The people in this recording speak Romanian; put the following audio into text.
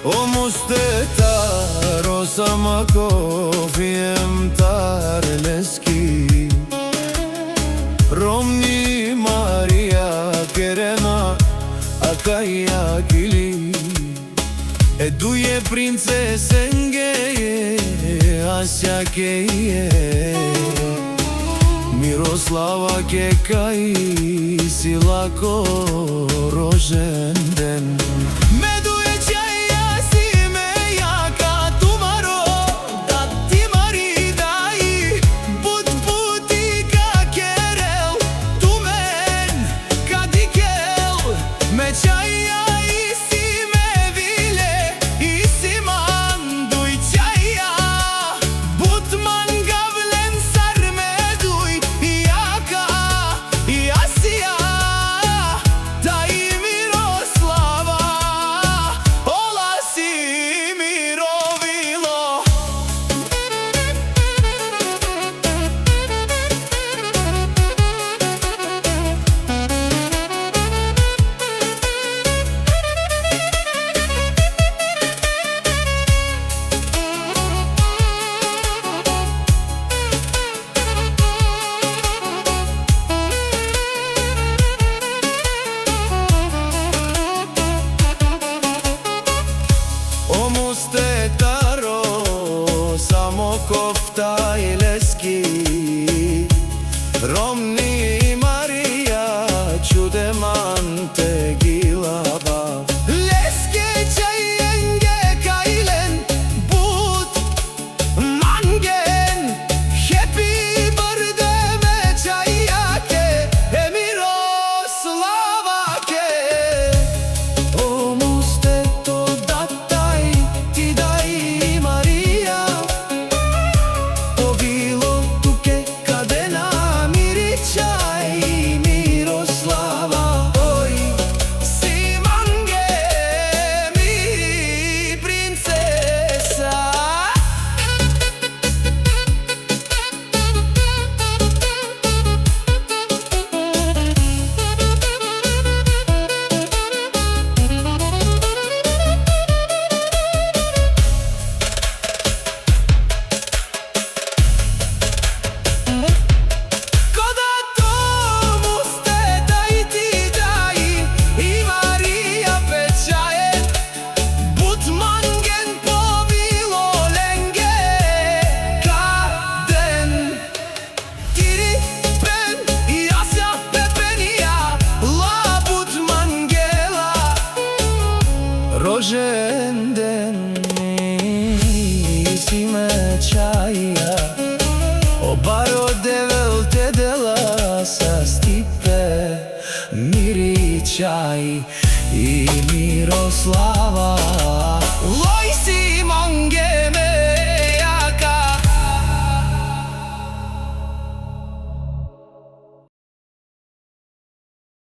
Omusteta Rosamakov Tarleski Romni Maria Kerena Akaya Kili Eduye princesenge Asya Keye Miroslava Kekaj Silako Roženden Tarleski Romni Maria Čudemante Gilaba Leske čajenge kailen But mangen Happy birthday me čajake Miroslavake Omusteto dataj ti daj Maria Roženden si me čaja Obaro devel te dela sa Stipe Miri čaj i Miroslav